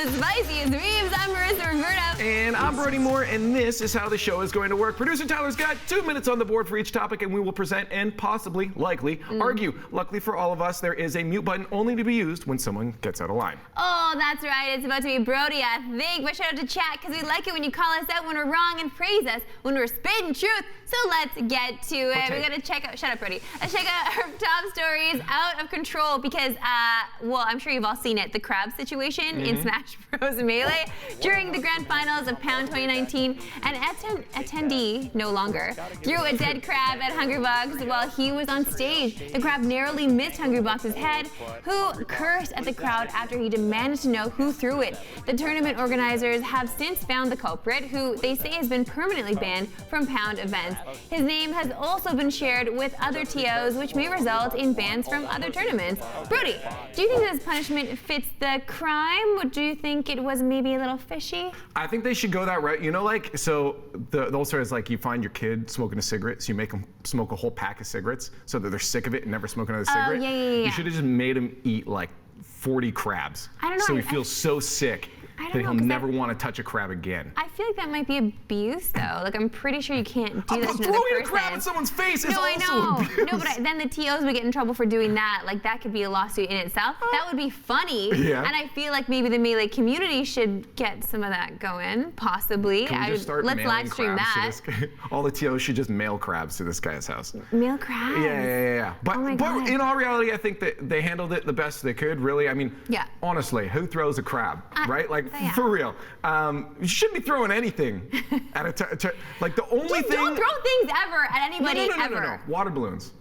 the spiciest memes. I'm Marissa, Roberto. And I'm Brody Moore, and this is how the show is going to work. Producer Tyler's got 2 minutes on the board for each topic, and we will present and possibly, likely, argue. Luckily for all of us, there is a mute button only to be used when someone gets out of line. Oh, that's right. It's about to be Brody, I think. But shout out to chat, because we like it when you call us out when we're wrong and praise us when we're spitting truth. So let's get to it. Okay. We got to check out, shut up, Brody. Let's check out our top stories out of control because, well, I'm sure you've all seen it. The crab situation in Smash Bros. Melee during the grand finals of Pound 2019. An attendee, no longer, threw a dead crab at Hungrybox while he was on stage. The crab narrowly missed Hungrybox's head, who cursed at the crowd after he demanded to know who threw it. The tournament organizers have since found the culprit, who they say has been permanently banned from Pound events. His name has also been shared with other TOs, which may result in bans from other tournaments. Brody, do you think this punishment fits the crime, or do you think it was maybe a little fishy? I think they should go that route. You know, like, so the whole story is like you find your kid smoking a cigarette, so you make them smoke a whole pack of cigarettes so that they're sick of it and never smoke another cigarette. Yeah. You should have just made him eat like 40 crabs. I don't know. So he feels so sick that he'll never want to touch a crab again. I feel like that might be abuse, though. Like, I'm pretty sure you can't do that to another person. Throwing a crab in someone's face is also abuse. No, but then the TOs would get in trouble for doing that. Like, that could be a lawsuit in itself. That would be funny. Yeah. And I feel like maybe the Melee community should get some of that going, possibly. Can we just start let's live stream that. To this guy? All the TOs should just mail crabs to this guy's house. Mail crabs? Yeah. But in all reality, I think that they handled it the best they could, really. I mean, honestly, who throws a crab, right? Like, for real. You shouldn't be throwing anything at like the only thing. Don't throw things ever at anybody ever. No. Water balloons.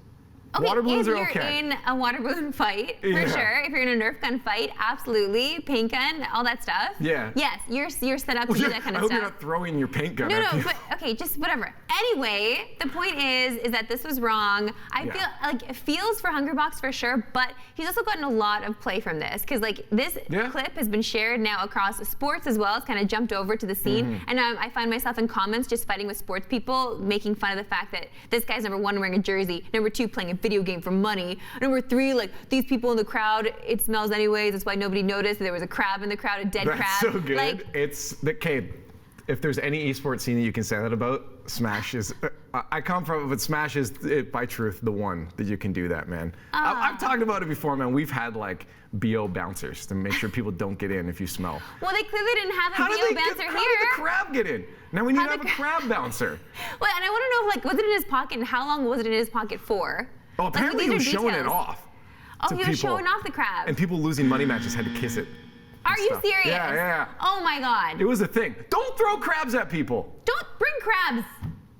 Okay, water balloons if are you're okay. in a water balloon fight, for sure. If you're in a Nerf gun fight, absolutely. Paint gun, all that stuff. Yeah. Yes, you're set up to do that kind of stuff. I hope you're not throwing your paint gun at people. But okay, just whatever. Anyway, the point is that this was wrong. I feel like it feels for Hungrybox for sure, but he's also gotten a lot of play from this because like this clip has been shared now across sports as well. It's kind of jumped over to the scene, and I find myself in comments just fighting with sports people, making fun of the fact that this guy's number 1 wearing a jersey, number 2 playing a video game for money, number 3 like these people in the crowd, it smells anyways. That's why nobody noticed there was a crab in the crowd, a dead crab. That's so good. Like, it's the Cade. If there's any esports scene that you can say that about, Smash is. I come from it, but Smash is by truth the one that you can do that, man. I've talked about it before, man. We've had like BO bouncers to make sure people don't get in if you smell. Well, they clearly didn't have a BO bouncer here. How did the crab get in? Now we need to have a crab bouncer. Well, and I want to know, like, was it in his pocket, and how long was it in his pocket for? Oh, apparently he was showing it off. Oh, he was showing off the crab. And people losing money matches had to kiss it. Are you serious? Yeah. Oh my God. It was a thing. Don't throw crabs at people. Don't bring crabs.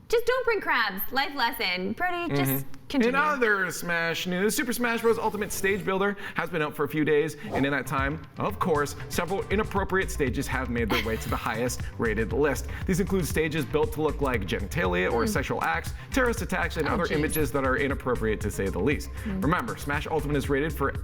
Just don't bring crabs. Life lesson. Brody, just continue. In other Smash news, Super Smash Bros. Ultimate Stage Builder has been out for a few days, and in that time, of course, several inappropriate stages have made their way to the highest rated list. These include stages built to look like genitalia or sexual acts, terrorist attacks, and other images that are inappropriate to say the least. Remember, Smash Ultimate is rated for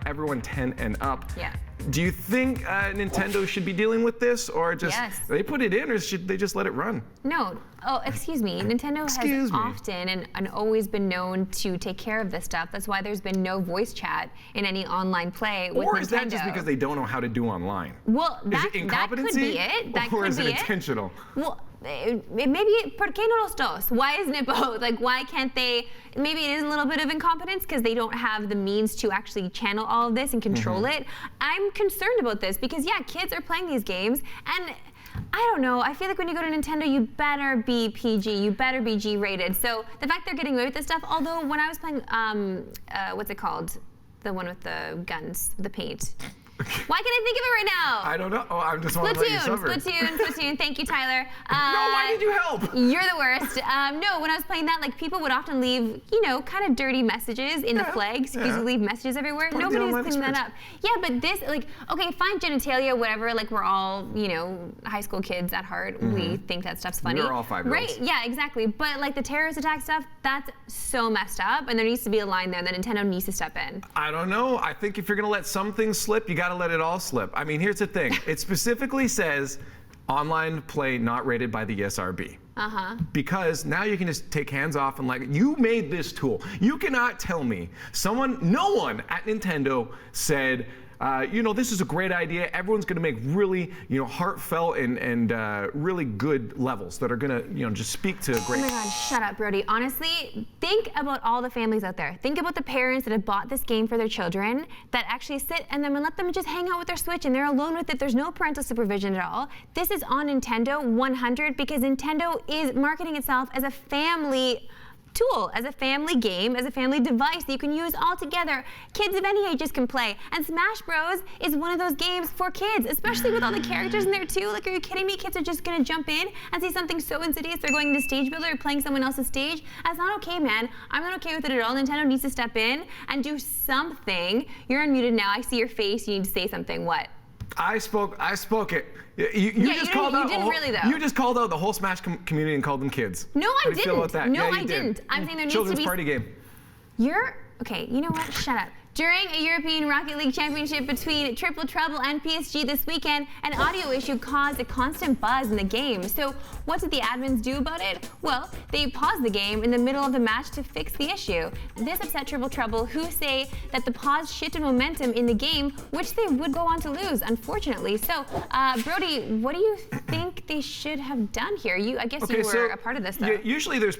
everyone 10 and up. Yeah. Do you think Nintendo should be dealing with this, or just they put it in, or should they just let it run? No. Oh, excuse me. Nintendo has often and always been known to take care of this stuff. That's why there's been no voice chat in any online play with Nintendo. Or is that just because they don't know how to do online? Well, is it incompetency? That could be it. Or is it intentional? Well, maybe, ¿por qué no los dos? Why isn't it both? Like, why can't they? Maybe it is a little bit of incompetence because they don't have the means to actually channel all of this and control it. I'm concerned about this because, kids are playing these games, and I don't know. I feel like when you go to Nintendo, you better be PG. You better be G-rated. So the fact they're getting away with this stuff, although when I was playing, what's it called? The one with the guns, the paint. Why can't I think of it right now? I don't know. Oh, I'm just want to let you suffer. Splatoon. Thank you, Tyler. No, why did you help? You're the worst. No, when I was playing that, like, people would often leave, kind of dirty messages in the flags because you leave messages everywhere. Nobody was cleaning that up. Yeah, but this, like, okay, fine, genitalia, whatever. Like, we're all, high school kids at heart. We think that stuff's funny. We're all 5-year-olds. Right? Yeah, exactly. But like the terrorist attack stuff, that's so messed up, and there needs to be a line there that Nintendo needs to step in. I don't know. I think if you're gonna let some things slip, you gotta let it all slip. I mean, here's the thing. It specifically says online play not rated by the ESRB. Because now you can just take hands off and you made this tool. You cannot tell me no one at Nintendo said, this is a great idea. Everyone's going to make really, heartfelt and really good levels that are going to, just speak to great. Oh my God, shut up, Brody. Honestly, think about all the families out there. Think about the parents that have bought this game for their children that actually sit and then let them just hang out with their Switch and they're alone with it. There's no parental supervision at all. This is on Nintendo 100 because Nintendo is marketing itself as a family tool, as a family game, as a family device that you can use all together. Kids of any ages can play. And Smash Bros is one of those games for kids, especially with all the characters in there too. Like, are you kidding me? Kids are just gonna jump in and see something so insidious. They're going into stage builder or playing someone else's stage. That's not okay, man. I'm not okay with it at all. Nintendo needs to step in and do something. You're unmuted now. I see your face. You need to say something. What? I spoke it. You just called out the whole Smash community and called them kids. No, I didn't. Feel about that? No, yeah, I didn't. I'm saying there needs Children's to be. party game. Okay, you know what? Shut up. During a European Rocket League championship between Triple Trouble and PSG this weekend, an audio issue caused a constant buzz in the game. So what did the admins do about it? Well, they paused the game in the middle of the match to fix the issue. This upset Triple Trouble, who say that the pause shifted momentum in the game, which they would go on to lose, unfortunately. So, Brody, what do you think they should have done here? I guess you were a part of this, though. Yeah, usually there's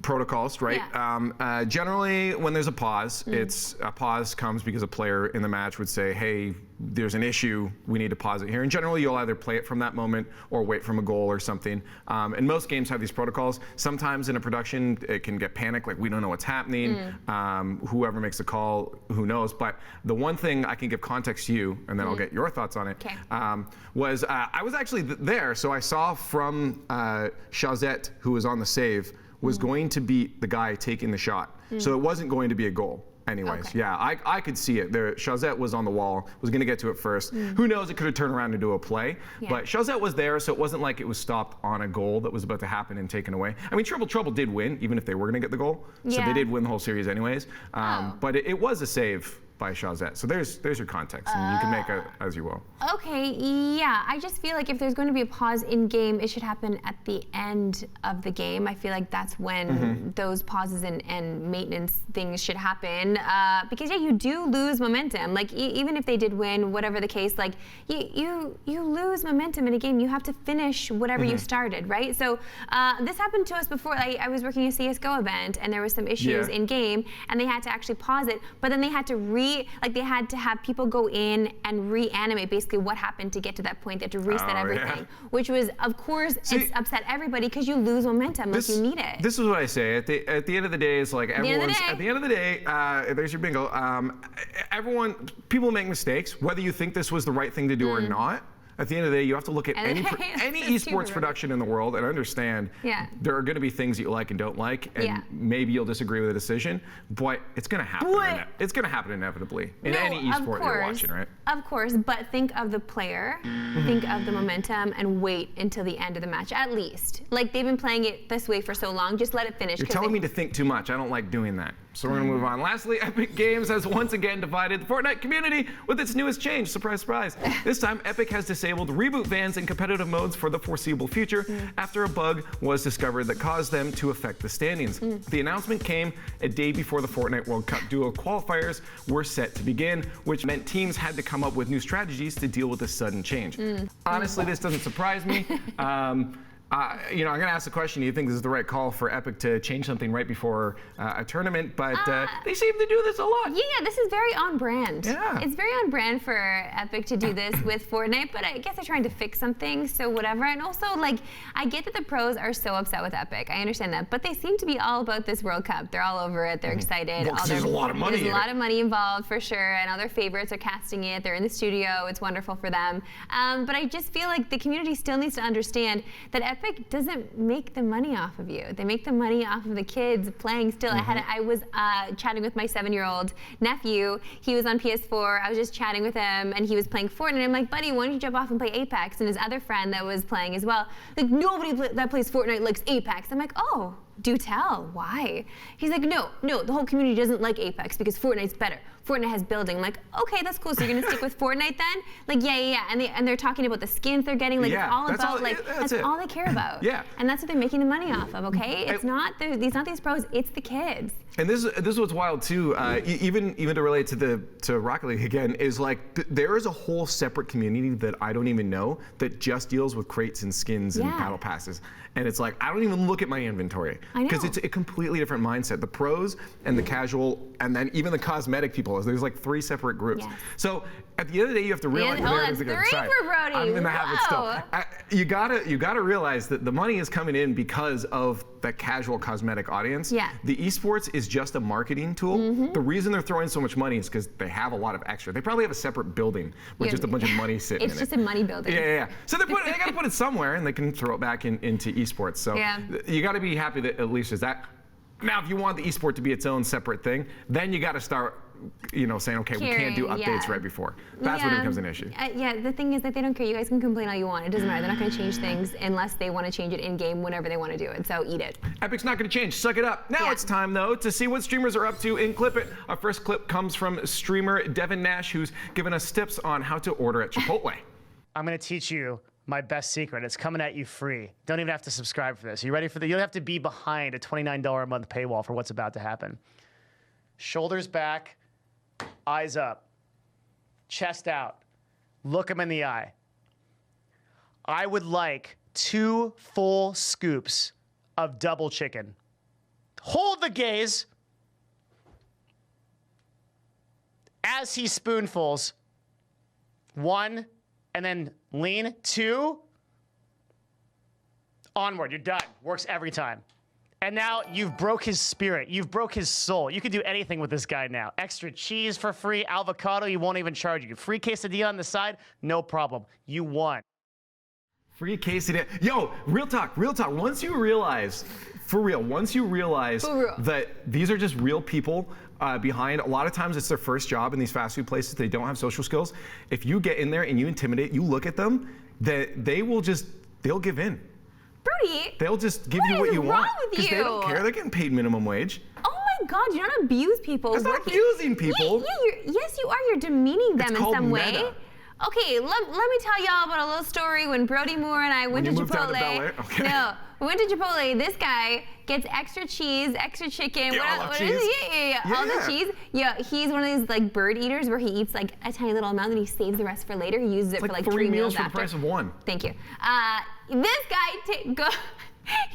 protocols, right? Yeah. Generally, when there's a pause, a pause comes because a player in the match would say, hey, there's an issue, we need to pause it here. And generally, you'll either play it from that moment or wait from a goal or something. And most games have these protocols. Sometimes in a production, it can get panicked, like we don't know what's happening. Whoever makes the call, who knows? But the one thing I can give context to you, and then I'll get your thoughts on it, was I was actually there, so I saw from Chazette, who was on the save, was going to be the guy taking the shot. So it wasn't going to be a goal anyways. Okay. Yeah, I could see it. Chazette was on the wall, was going to get to it first. Who knows, it could have turned around into a play. Yeah. But Chazette was there, so it wasn't like it was stopped on a goal that was about to happen and taken away. I mean, Triple Trouble did win, even if they were going to get the goal. So they did win the whole series anyways. But it was a save by Chazette. So there's your context, and you can make it as you will. Okay, yeah. I just feel like if there's going to be a pause in game, it should happen at the end of the game. I feel like that's when those pauses and maintenance things should happen. Because yeah, you do lose momentum. Like even if they did win, whatever the case, like you lose momentum in a game. You have to finish whatever you started, right? So this happened to us before. I was working a CSGO event, and there was some issues in game, and they had to actually pause it. But then they had to they had to have people go in and reanimate basically what happened to get to that point. They had to reset everything, which was, of course, it's upset everybody because you lose momentum. Like you need it. This is what I say. At the end of the day, it's like everyone's. At the end of the day, there's your bingo. People make mistakes. Whether you think this was the right thing to do or not. At the end of the day, you have to look at any esports production in the world and understand there are going to be things that you like and don't like, and maybe you'll disagree with a decision, but it's going to happen. It's going to happen inevitably in any esport you're watching, right? Of course, but think of the player, think of the momentum, and wait until the end of the match, at least. Like, they've been playing it this way for so long, just let it finish. You're telling me to think too much. I don't like doing that. So we're going to move on. Lastly, Epic Games has once again divided the Fortnite community with its newest change. Surprise, surprise. This time, Epic has disabled Reboot bans in competitive modes for the foreseeable future after a bug was discovered that caused them to affect the standings. The announcement came a day before the Fortnite World Cup Duo qualifiers were set to begin, which meant teams had to come up with new strategies to deal with this sudden change. Honestly, this doesn't surprise me. I'm going to ask the question, do you think this is the right call for Epic to change something right before a tournament? But they seem to do this a lot. Yeah, this is very on brand. Yeah. It's very on brand for Epic to do this with Fortnite, but I guess they're trying to fix something, so whatever. And also, like, I get that the pros are so upset with Epic. I understand that. But they seem to be all about this World Cup. They're all over it. They're excited. Well, there's a lot of money. There's a lot of money involved, for sure. And all their favorites are casting it. They're in the studio. It's wonderful for them. But I just feel like the community still needs to understand that Epic doesn't make the money off of you. They make the money off of the kids playing still. I was chatting with my 7-year-old nephew. He was on PS4. I was just chatting with him, and he was playing Fortnite. I'm like, buddy, why don't you jump off and play Apex? And his other friend that was playing as well, like, nobody that plays Fortnite likes Apex. I'm like, oh, do tell. Why? He's like, no, the whole community doesn't like Apex because Fortnite's better. Fortnite has building. I'm like, okay, that's cool. So you're gonna stick with Fortnite then? Like, yeah. And they're talking about the skins they're getting. Like, it's all about that's all they care about. Yeah. And that's what they're making the money off of. Okay, it's not these pros. It's the kids. And this is what's wild too. Even to relate to Rocket League again is like there is a whole separate community that I don't even know that just deals with crates and skins and battle passes. And it's like I don't even look at my inventory because it's a completely different mindset. The pros and the casual, and then even the cosmetic people. There's like 3 separate groups. Yes. So at the end of the day, you have to realize that's 3 for Brody. I'm in the habit still. You gotta realize that the money is coming in because of that casual cosmetic audience. Yeah. The esports is just a marketing tool. The reason they're throwing so much money is because they have a lot of extra. They probably have a separate building with just a bunch of money sitting in it. It's just a money building. Yeah. So they got to put it somewhere, and they can throw it back into esports. So you got to be happy that at least is that. Now, if you want the esport to be its own separate thing, then you got to start, saying, okay, we can't do updates right before. That's when it becomes an issue. The thing is that they don't care. You guys can complain all you want. It doesn't matter. They're not going to change things unless they want to change it in game whenever they want to do it. So eat it. Epic's not going to change. Suck it up. Now it's time, though, to see what streamers are up to in Clip It. Our first clip comes from streamer Devin Nash, who's given us tips on how to order at Chipotle. I'm going to teach you my best secret. It's coming at you free. Don't even have to subscribe for this. You ready for this? You don't have to be behind a $29 a month paywall for what's about to happen. Shoulders back, eyes up, chest out. Look them in the eye. I would like 2 full scoops of double chicken. Hold the gaze as he spoonfuls. 1, and then lean. 2. Onward, you're done. Works every time. And now you've broke his spirit. You've broke his soul. You can do anything with this guy now. Extra cheese for free, avocado, he won't even charge you. Free quesadilla on the side, no problem. You won. Free quesadilla. Yo, real talk. Once you realize that these are just real people behind, a lot of times it's their first job in these fast food places. They don't have social skills. If you get in there and you intimidate, you look at them, they'll give in. Brody, they'll just give you what you want. Because they don't care. They're getting paid minimum wage. Oh my God, you don't abuse people. That's not abusing people. Yes, you are. You're demeaning them in some way. meta. Okay, let me tell y'all about a little story when Brody Moore and I went to Chipotle. No, we went to Chipotle. This guy gets extra cheese, extra chicken. All All the cheese. Yeah, he's one of these like bird eaters where he eats like a tiny little amount and he saves the rest for later. He uses it for like 3 meals for after. the price of 1. Thank you. This guy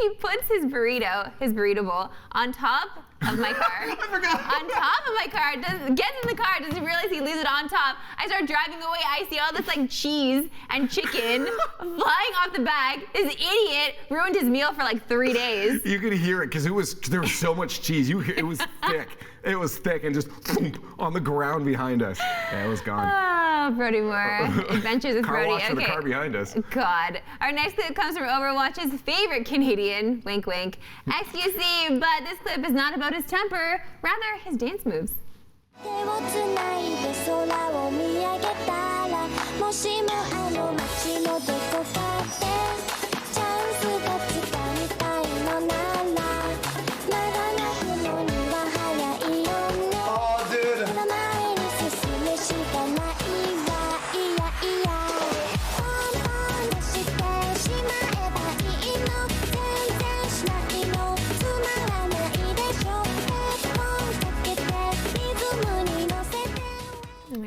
he puts his burrito bowl on top of my car. I forgot. On top of my car, gets in the car, doesn't realize he leaves it on top. I start driving away, I see all this like cheese and chicken flying off the bag. This idiot ruined his meal for like 3 days. You could hear it because there was so much cheese. It was thick. It was thick and just thump, on the ground behind us. Yeah, it was gone. Oh, Brody Moore. Adventures with Brody. Car wash for the car behind us. God. Our next clip comes from Overwatch's favorite Canadian, wink wink, XQC, but this clip is not about his temper, rather his dance moves.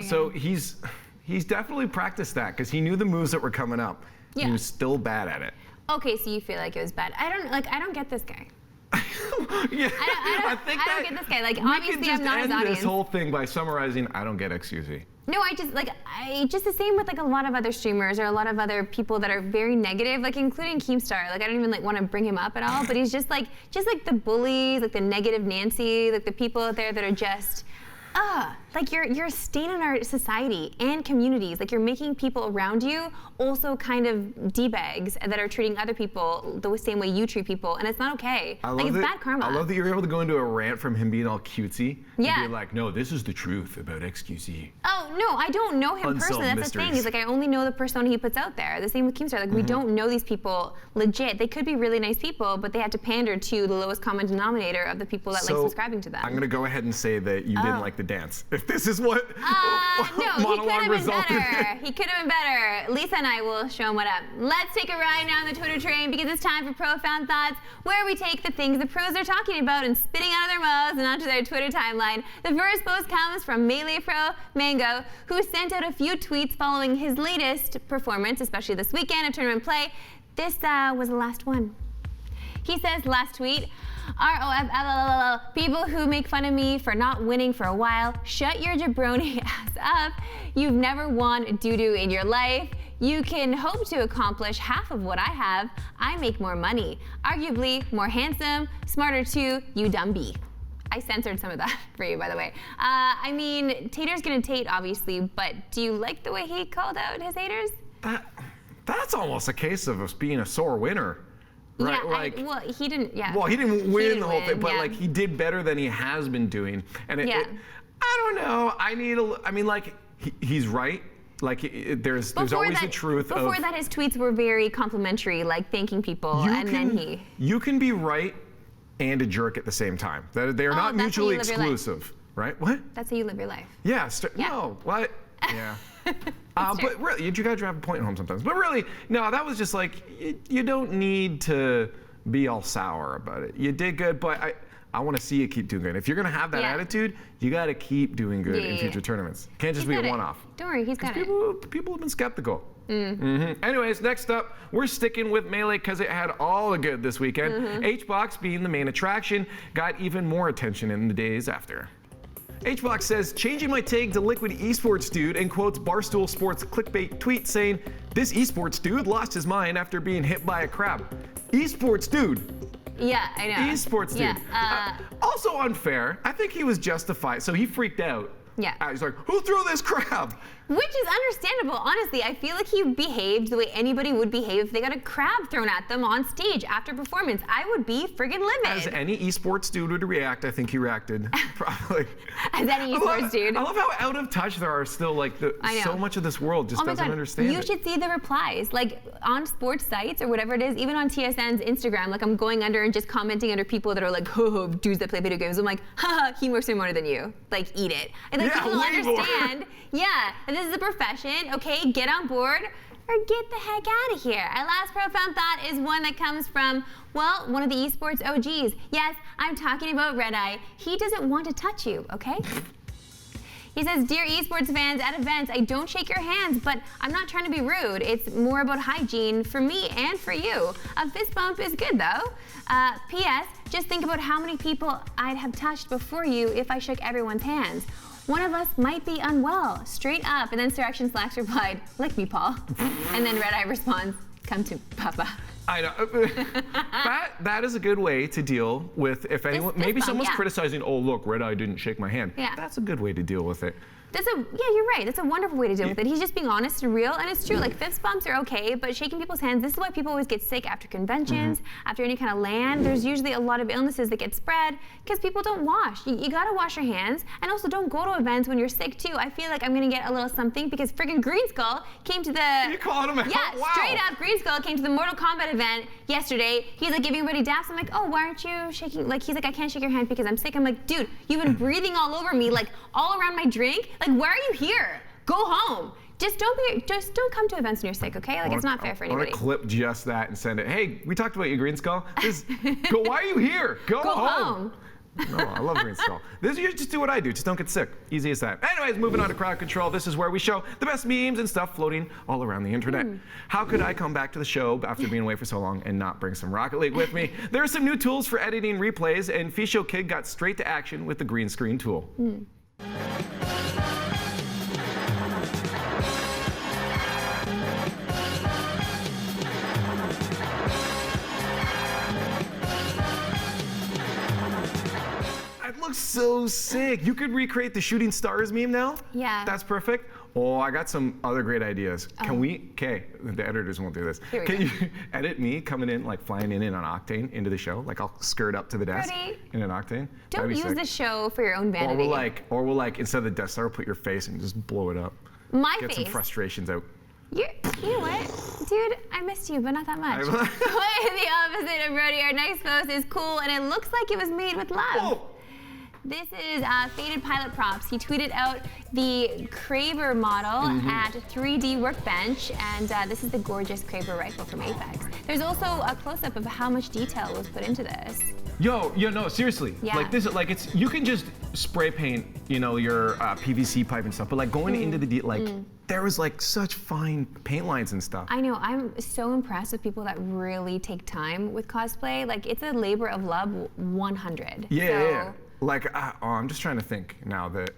So he's definitely practiced that because he knew the moves that were coming up. Yeah. He was still bad at it. Okay, so you feel like it was bad. I don't get this guy. Yeah, I don't get this guy. Like, obviously, I'm not his audience. End this whole thing by summarizing, I don't get XQC. No, I just the same with like a lot of other streamers or a lot of other people that are very negative, like including Keemstar. Like I don't even like want to bring him up at all, but he's just like the bullies, like the negative Nancy, like the people out there that are just like you're a stain in our society and communities. Like you're making people around you also kind of D-bags that are treating other people the same way you treat people, and it's not okay. It's bad karma. I love that you're able to go into a rant from him being all cutesy. Yeah. And be like, no, this is the truth about XQC. Oh, I don't know him personally. That's the thing. Is like I only know the persona he puts out there. The same with Keemstar. Like we don't know these people legit. They could be really nice people, but they had to pander to the lowest common denominator of the people that like subscribing to them. I'm gonna go ahead and say that you didn't like the dance. If this is what no, monologue resulted in. He could have been better. Lisa and I will show him what up. Let's take a ride now on the Twitter train because it's time for Profound Thoughts, where we take the things the pros are talking about and spitting out of their mouths and onto their Twitter timeline. The first post comes from Melee Pro Mango, who sent out a few tweets following his latest performance, especially this weekend of tournament play. This was the last one. He says, last tweet, ROFLLL, people who make fun of me for not winning for a while, shut your jabroni ass up. You've never won doo-doo in your life. You can hope to accomplish half of what I have. I make more money. Arguably more handsome, smarter too, you dumb bee. I censored some of that for you, by the way. I mean, Tater's gonna Tate, obviously, but do you like the way he called out his haters? That's almost a case of us being a sore winner. Right? Yeah, well, he didn't, Well, he didn't win the whole thing, but like he did better than he has been doing. And I don't know, he's right. Like there's always the truth before that, his tweets were very complimentary, like thanking people, You can be right and a jerk at the same time. They are not mutually exclusive, right? What? That's how you live your life. Yeah. No. What? Yeah. But really, you gotta drive a point home sometimes. But really, no, that was just like you don't need to be all sour about it. You did good, but I want to see you keep doing good. If you're gonna have that attitude, you gotta keep doing good in future tournaments. Can't just be a one-off. Don't worry, he's got it. People have been skeptical. Anyways, next up, we're sticking with Melee because it had all the good this weekend. H-Box, being the main attraction, got even more attention in the days after. H-Box says, changing my tag to Liquid eSports Dude, and quotes Barstool Sports clickbait tweet saying, this eSports dude lost his mind after being hit by a crab. Esports Dude. Yeah, I know. Esports Dude. Also unfair. I think he was justified. So he freaked out. Yeah. He's like, who threw this crab? Which is understandable, honestly. I feel like he behaved the way anybody would behave if they got a crab thrown at them on stage after performance. I would be friggin' livid. As any esports dude would react, I think he reacted. Probably. As any esports dude. I love how out of touch there are still, like, so much of this world just doesn't understand You should see the replies. Like, on sports sites or whatever it is, even on TSN's Instagram, like, I'm going under and just commenting under people that are like, ho, dudes that play video games. I'm like, haha, he works more than you. Like, eat it. And like, people understand. Yeah, and this is a profession, okay? Get on board or get the heck out of here. Our last profound thought is one that comes from, well, one of the esports OGs. Yes, I'm talking about Red Eye. He doesn't want to touch you, okay? He says, dear esports fans at events, I don't shake your hands, but I'm not trying to be rude. It's more about hygiene for me and for you. A fist bump is good, though. P.S., just think about how many people I'd have touched before you if I shook everyone's hands. One of us might be unwell, straight up. And then Sir Action Slacks replied, lick me, Paul. And then Red Eye responds, come to Papa. I know. That is a good way to deal with if anyone, maybe someone's criticizing, oh, look, Red Eye didn't shake my hand. Yeah. That's a good way to deal with it. Yeah, you're right. That's a wonderful way to deal with it. He's just being honest and real, and it's true. Like, fist bumps are okay, but shaking people's hands, this is why people always get sick after conventions, after any kind of LAN. There's usually a lot of illnesses that get spread because people don't wash. You gotta wash your hands, and also don't go to events when you're sick too. I feel like I'm gonna get a little something because friggin' Green Skull came to the... You called him out? Yeah, wow. Straight up, Green Skull came to the Mortal Kombat event yesterday. He's like giving everybody daps. I'm like, oh, why aren't you shaking? Like, he's like, I can't shake your hand because I'm sick. I'm like, dude, you've been breathing all over me, like all around my drink. Like, why are you here? Go home. Just don't come to events when you're sick, okay? Like, it's not fair for anybody. I want to clip just that and send it. Hey, we talked about you, Green Skull. Why are you here? Go home. No, I love Green Skull. You just do what I do. Just don't get sick. Easy as that. Anyways, moving on to crowd control. This is where we show the best memes and stuff floating all around the internet. How could I come back to the show after being away for so long and not bring some Rocket League with me? There are some new tools for editing replays, and Fisho Kid got straight to action with the green screen tool. looks so sick. You could recreate the shooting stars meme now. Yeah. That's perfect. Oh, I got some other great ideas. Can we, okay, the editors won't do this. Can you edit me coming in, like flying in on Octane into the show? Like I'll skirt up to the desk Brody, in an Octane. Don't use the show for your own vanity. Or we'll like, instead of the Death Star, put your face and just blow it up. My Get face. some frustrations out. You know what? Dude, I missed you, but not that much. Quite the opposite of Brody. Our next post is cool, and it looks like it was made with love. Whoa. This is Faded Pilot Props. He tweeted out the Kraber model at 3D Workbench, and this is the gorgeous Kraber rifle from Apex. There's also a close-up of how much detail was put into this. Yo, no, seriously. Yeah. Like this, like it's, you can just spray paint, you know, your PVC pipe and stuff, but like going into the there was like such fine paint lines and stuff. I know, I'm so impressed with people that really take time with cosplay. Like it's a labor of love 100. Yeah. Like, I'm just trying to think now that,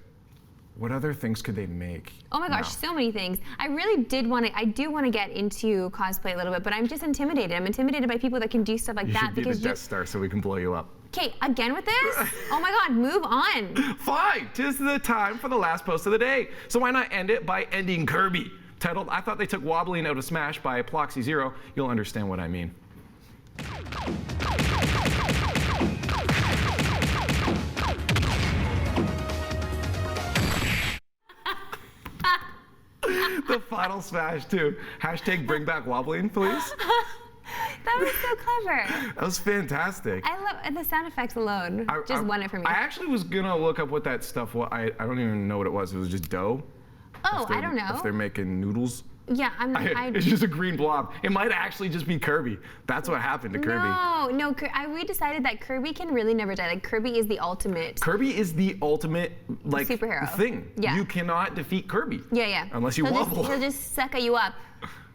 what other things could they make? Oh my gosh, so many things. I really do want to get into cosplay a little bit, but I'm just intimidated. I'm intimidated by people that can do stuff like that. You should be the Death Star so we can blow you up. Okay, again with this? Oh my God, move on. Fine, 'tis the time for the last post of the day. So why not end it by ending Kirby? Titled, I thought they took wobbling out of Smash by Ploxy Zero. You'll understand what I mean. The final smash too. Hashtag bring back wobbling, please. That was so clever. That was fantastic. I love the sound effects alone. Just won it for me. I actually was gonna look up what that stuff was. I don't even know what it was. It was just dough. Oh, I don't know. If they're making noodles. Yeah, it's just a green blob. It might actually just be Kirby. That's what happened to Kirby. No, we decided that Kirby can really never die. Like Kirby is the ultimate. Kirby is the ultimate like superhero thing. Yeah. You cannot defeat Kirby. Yeah. Unless you wobble. He'll just suck you up.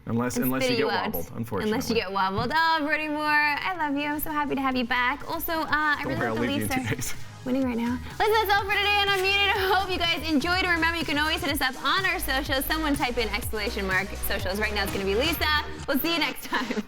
Unless you get wobbled, unfortunately. Unless you get wobbled. Oh, Brody Moore, I love you. I'm so happy to have you back. Also, I really love the Leafs are winning right now. Listen, that's all for today on Unmuted. I hope you guys enjoyed. And remember, you can always hit us up on our socials. Someone type in ! Socials. Right now it's going to be Lisa. We'll see you next time.